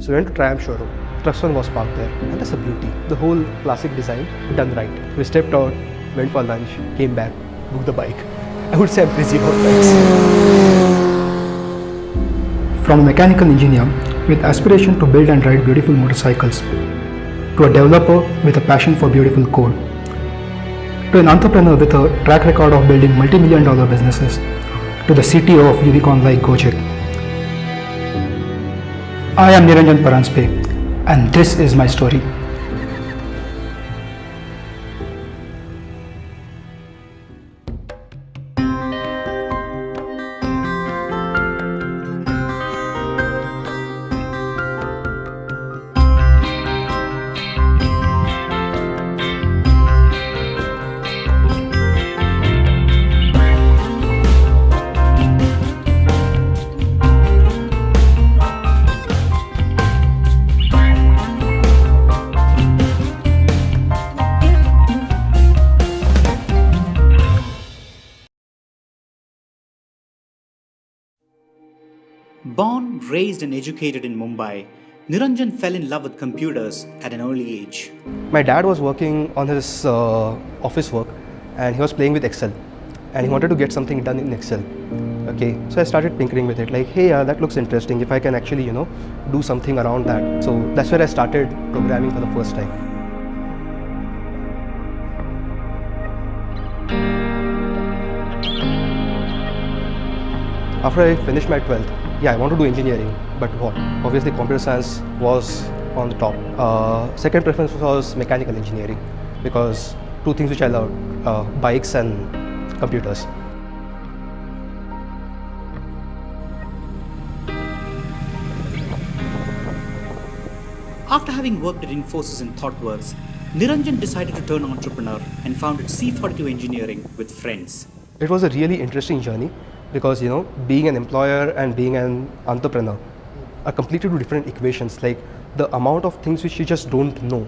So we went to Triumph showroom. Truxton was parked there, and that's the beauty. The whole classic design done right. We stepped out, went for lunch, came back, booked the bike. I would say I'm crazy about bikes. From a mechanical engineer with aspiration to build and ride beautiful motorcycles, to a developer with a passion for beautiful code, to an entrepreneur with a track record of building multi-million-dollar businesses, to the CTO of unicorn like GO-JEK. I am Niranjan Paranjape, and this is my story. Born, raised and educated in Mumbai, Niranjan fell in love with computers at an early age. My dad was working on his office work, and he was playing with Excel, and he wanted to get something done in Excel. Okay, so I started tinkering with it, like, hey, that looks interesting. If I can actually, do something around that. So that's where I started programming for the first time. After I finished my 12th, I want to do engineering, but what? Obviously computer science was on the top. Second preference was mechanical engineering, because two things which I loved, bikes and computers. After having worked at Infosys and ThoughtWorks, Niranjan decided to turn entrepreneur and founded C42 Engineering with friends. It was a really interesting journey, because being an employer and being an entrepreneur are completely two different equations. Like, the amount of things which you just don't know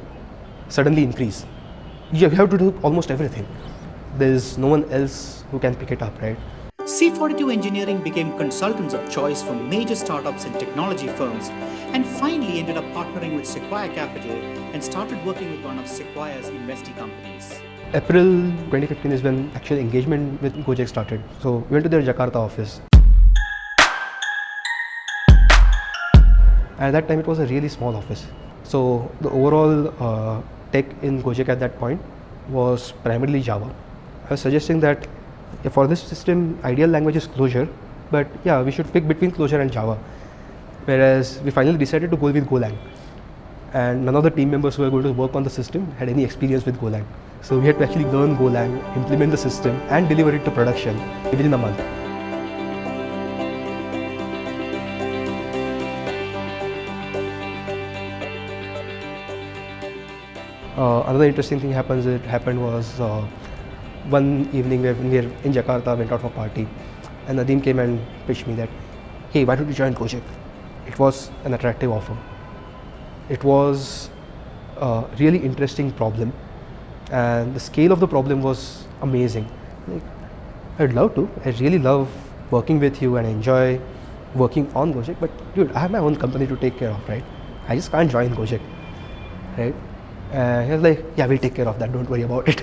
suddenly increase. You have to do almost everything. There's no one else who can pick it up, right? C42 Engineering became consultants of choice for major startups and technology firms, and finally ended up partnering with Sequoia Capital and started working with one of Sequoia's investee companies. April 2015 is when actual engagement with GO-JEK started. So we went to their Jakarta office. At that time it was a really small office. So the overall tech in GO-JEK at that point was primarily Java. I was suggesting that for this system, ideal language is Clojure, but we should pick between Clojure and Java. Whereas we finally decided to go with Golang. And none of the team members who were going to work on the system had any experience with Golang. So we had to actually learn Golang, implement the system, and deliver it to production within a month. Another interesting thing happened was one evening when we were in Jakarta, went out for a party, and Nadeem came and pitched me that, hey, why don't you join GO-JEK? It was an attractive offer. It was a really interesting problem, and the scale of the problem was amazing. Like, I'd love to. I really love working with you and enjoy working on GO-JEK, but dude, I have my own company to take care of, right? I just can't join GO-JEK, right? He was like, yeah, we'll take care of that, don't worry about it.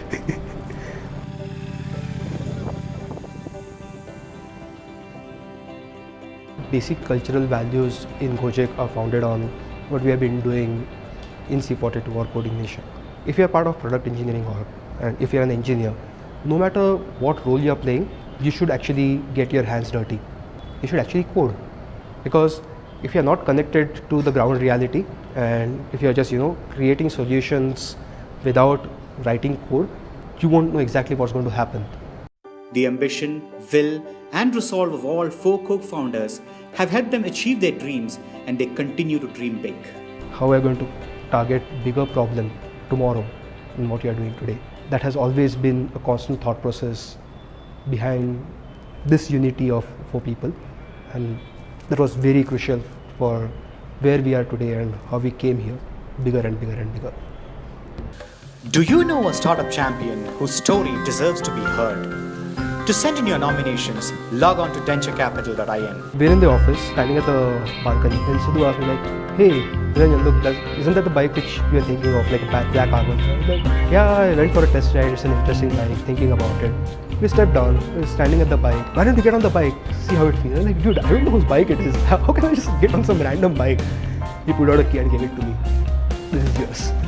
Basic cultural values in GO-JEK are founded on what we have been doing in C42 or Coding Nation. If you are part of product engineering org, and if you are an engineer, no matter what role you are playing, you should actually get your hands dirty. You should actually code, because if you are not connected to the ground reality, and if you are just creating solutions without writing code, you won't know exactly what's going to happen. The ambition, will, and resolve of all four co-founders have helped them achieve their dreams, and they continue to dream big. How are we going to target bigger problem tomorrow in what you are doing today? That has always been a constant thought process behind this unity of four people, and that was very crucial for where we are today and how we came here, bigger and bigger and bigger. Do you know a startup champion whose story deserves to be heard? To send in your nominations, log on to denturecapital.in. We're in the office, standing at the balcony, and Sidhu asked me like, hey, Niranjan, look, isn't that the bike which you're thinking of, like a black carbon? I was like, yeah, I went for a test ride. It's an interesting bike. Thinking about it. We stepped down. We were standing at the bike. Why don't we get on the bike? See how it feels. I'm like, dude, I don't know whose bike it is. How can I just get on some random bike? He pulled out a key and gave it to me. This is yours.